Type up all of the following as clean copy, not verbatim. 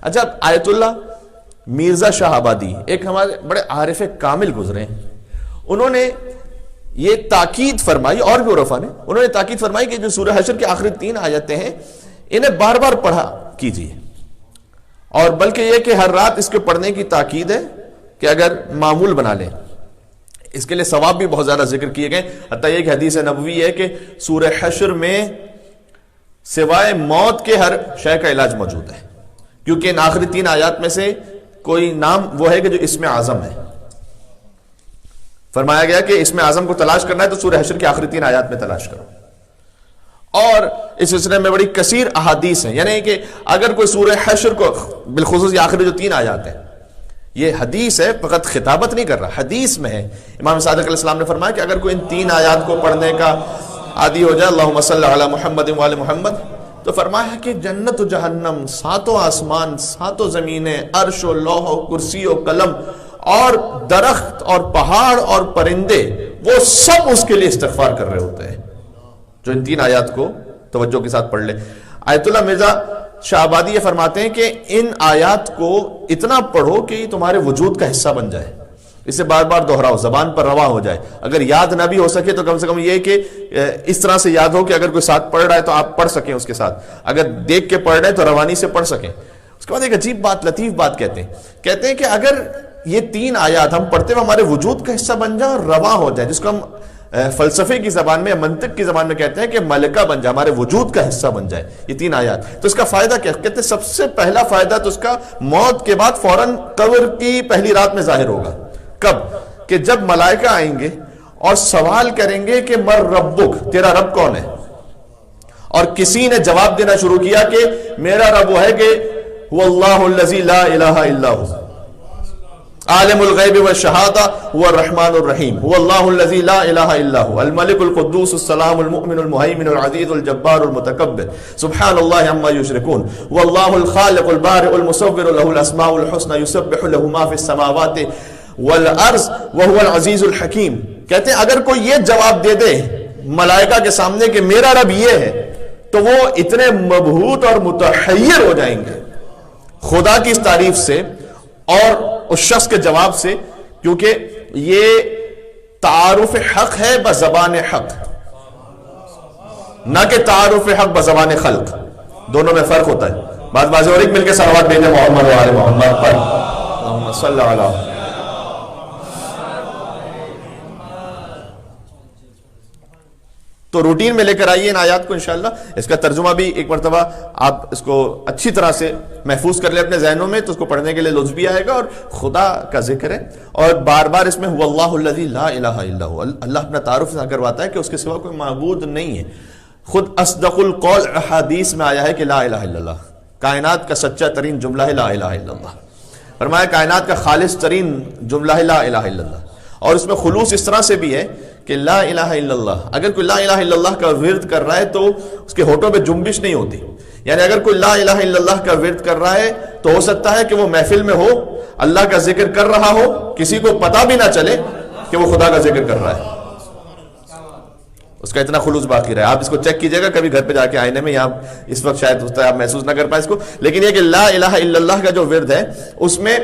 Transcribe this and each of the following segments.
اچھا، آیت اللہ مرزا شاہ آبادی ایک ہمارے بڑے عارف کامل گزرے ہیں، انہوں نے یہ تاکید فرمائی، اور بھی عرفا نے، انہوں نے تاکید فرمائی کہ جو سورہ حشر کی آخری 3 آیتیں ہیں انہیں بار بار پڑھا کیجیے، اور بلکہ یہ کہ ہر رات اس کے پڑھنے کی تاکید ہے کہ اگر معمول بنا لیں، اس کے لیے ثواب بھی بہت زیادہ ذکر کیے گئے، حتیٰ یہ کہ حدیث نبوی ہے کہ سورہ حشر میں سوائے موت کے ہر شے کا علاج موجود ہے، کیونکہ ان آخری 3 آیات میں سے کوئی نام وہ ہے کہ جو اسم اعظم ہے۔ فرمایا گیا کہ اسم اعظم کو تلاش کرنا ہے تو سورہ حشر کی آخری 3 آیات میں تلاش کرو، اور اس سلسلے میں بڑی کثیر احادیث ہیں، یعنی کہ اگر کوئی سورہ حشر کو بالخصوص یہ آخری جو 3 آیات ہیں، یہ حدیث ہے، فقط خطابت نہیں کر رہا، حدیث میں ہے، امام صادق علیہ السلام نے فرمایا کہ اگر کوئی ان 3 آیات کو پڑھنے کا عادی ہو جائے، اللہم صلی علی محمد وعلی محمد، تو فرمایا کہ جنت و جہنم، 7 آسمان، 7 زمینیں، عرش و لوح و کرسی و قلم اور درخت اور پہاڑ اور پرندے، وہ سب اس کے لیے استغفار کر رہے ہوتے ہیں جو ان 3 آیات کو توجہ کے ساتھ پڑھ لے۔ آیت اللہ مرزا شاہ آبادی یہ فرماتے ہیں کہ ان آیات کو اتنا پڑھو کہ یہ تمہارے وجود کا حصہ بن جائے، اسے بار بار دہراؤ، زبان پر رواں ہو جائے، اگر یاد نہ بھی ہو سکے تو کم سے کم یہ کہ اس طرح سے یاد ہو کہ اگر کوئی ساتھ پڑھ رہا ہے تو آپ پڑھ سکیں اس کے ساتھ، اگر دیکھ کے پڑھ رہے ہیں تو روانی سے پڑھ سکیں۔ اس کے بعد ایک عجیب بات، لطیف بات کہتے ہیں کہ اگر یہ 3 آیات ہم پڑھتے ہوئے ہمارے وجود کا حصہ بن جائے اور رواں ہو جائے، جس کو ہم فلسفے کی زبان میں، منطق کی زبان میں کہتے ہیں کہ ملکہ بن جائے، ہمارے وجود کا حصہ بن جائے، یہ 3 آیات، تو اس کا فائدہ کیا؟ کہتے ہیں سب سے پہلا فائدہ تو اس کا موت کے بعد فوراً قبر کی پہلی رات میں ظاہر ہوگا۔ کب؟ کہ جب ملائکہ آئیں گے اور سوال کریں گے کہ مر ربک، تیرا رب کون ہے؟ اور کسی نے جواب دینا شروع کیا کہ میرا رب وہ ہے کہ هو اللہ الذی لا الہ الا هو عالم الغیب والشہادہ هو الرحمن الرحیم هو اللہ الذی لا الہ الا هو الملک القدوس السلام المؤمن المہیمن العزیز الجبار المتکبر سبحان اللہ عما یشرکون هو اللہ الخالق البارئ المصور له الاسماء الحسنى یسبح له ما فی السماوات والارض وهو العزیز الحکیم۔ کہتے ہیں اگر کوئی یہ جواب دے دے ملائکہ کے سامنے کہ میرا رب یہ ہے، تو وہ اتنے مبہوت اور متحیر ہو جائیں گے خدا کی اس تعریف سے اور اس شخص کے جواب سے، کیونکہ یہ تعارف حق ہے بزبان حق، نہ کہ تعارف حق بزبان خلق، دونوں میں فرق ہوتا ہے۔ بعض اور ایک مل کے صلوات بھیجیں محمد و آل محمد پر، اللہم صلی علی۔ تو روٹین میں لے کر آئیے ان آیات کو انشاءاللہ۔ اس کا ترجمہ بھی ایک مرتبہ آپ اس کو اچھی طرح سے محفوظ کر لیں اپنے ذہنوں میں، تو اس کو پڑھنے کے لیے لطف بھی آئے گا، اور خدا کا ذکر ہے، اور بار بار اس میں هو اللہ الذی لا الہ الا هو، اللہ اپنا تعارف کرواتا ہے کہ اس کے سوا کوئی معبود نہیں ہے۔ خود اصدق القول احادیث میں آیا ہے کہ لا الہ الا اللہ، کائنات کا سچا ترین جملہ ہے لا الہ الا اللہ، فرمایا کائنات کا خالص ترین جملہ ہے لا الہ الا اللہ، اور اس میں خلوص اس طرح سے بھی ہے کہ لا الہ الا اللہ، اگر کوئی لا الہ الا اللہ کا ورد کر رہا ہے تو اس کے ہونٹوں پہ جنبش نہیں ہوتی، یعنی اگر کوئی لا الہ الا اللہ کا ورد کر رہا ہے تو ہو سکتا ہے کہ وہ محفل میں ہو، اللہ کا ذکر کر رہا ہو، کسی کو پتہ بھی نہ چلے کہ وہ خدا کا ذکر کر رہا ہے، اس کا اتنا خلوص باقی رہے۔ آپ اس کو چیک کیجئے گا کبھی گھر پہ جا کے آئینے میں، یہاں اس وقت شاید ہوتا ہے آپ محسوس نہ کر پائے اس کو، لیکن یہ کہ لا الہ الا اللہ کا جو ورد ہے اس میں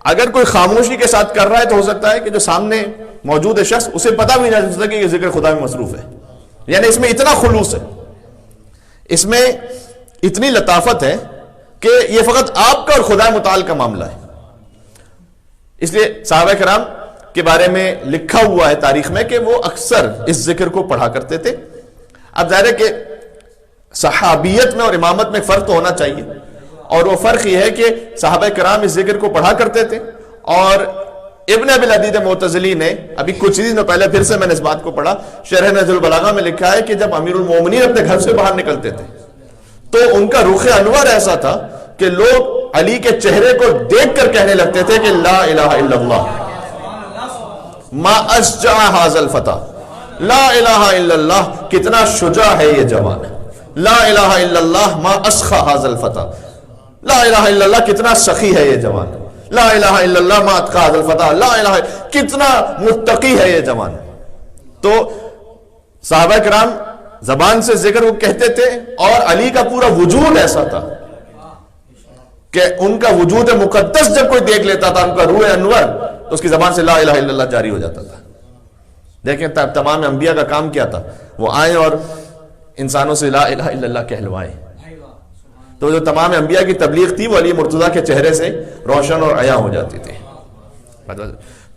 اگر کوئی خاموشی کے ساتھ کر رہا ہے تو ہو سکتا ہے کہ جو سامنے موجود ہے شخص اسے پتہ بھی نہ چلتا کہ یہ ذکر خدا میں مصروف ہے، یعنی اس میں اتنا خلوص ہے، اس میں اتنی لطافت ہے کہ یہ فقط آپ کا اور خدا متعال کا معاملہ ہے۔ اس لیے صحابہ کرام کے بارے میں لکھا ہوا ہے تاریخ میں کہ وہ اکثر اس ذکر کو پڑھا کرتے تھے۔ اب ظاہر ہے کہ صحابیت میں اور امامت میں فرق تو ہونا چاہیے، اور وہ فرق یہ ہے کہ صحابہ کرام اس ذکر کو پڑھا کرتے تھے، اور ابن ابی العدید معتزلی نے ابھی کچھ دنوں پہلے پھر سے میں نے اس بات کو پڑھا، شرح نہج البلاغہ میں لکھا ہے کہ جب امیر المومنین اپنے گھر سے باہر نکلتے تھے تو ان کا رخ انور ایسا تھا کہ لوگ علی کے چہرے کو دیکھ کر کہنے لگتے تھے کہ لا الہ الا اللہ ما اشجع ھذا الفتى، لا الہ الا اللہ کتنا شجاع ہے یہ جوان، لا الہ الا اللہ ما اسخى ھذا الفتى، لا الہ الا اللہ کتنا سخی ہے یہ جوان، لا الہ الا اللہ ما اتقى ھذا الفتى، لا الہ کتنا متقی ہے یہ جوان۔ تو صحابہ کرام زبان سے ذکر وہ کہتے تھے، اور علی کا پورا وجود ایسا تھا کہ ان کا وجود مقدس جب کوئی دیکھ لیتا تھا، ان کا روح انور، تو اس کی زبان سے لا الہ الا اللہ جاری ہو جاتا تھا۔ دیکھیں تمام انبیاء کا کام کیا تھا، وہ آئیں اور انسانوں سے لا الہ الا اللہ کہلوائیں۔ تو جو تمام انبیاء کی تبلیغ تھی وہ علی مرتضیٰ کے چہرے سے روشن اور عیاں ہو جاتی تھی۔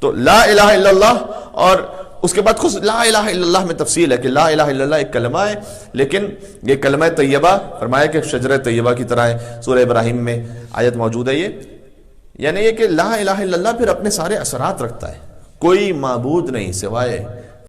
تو لا الہ الا اللہ، اور اس کے بعد خود لا الہ الا اللہ میں تفصیل ہے کہ لا الہ الا اللہ ایک کلمہ ہے، لیکن یہ کلمہ طیبہ فرمایا کہ شجرہ طیبہ کی طرح ہے۔ سورہ ابراہیم میں آیت موجود ہے یہ، یعنی یہ کہ لا الہ الا اللہ پھر اپنے سارے اثرات رکھتا ہے۔ کوئی معبود نہیں سوائے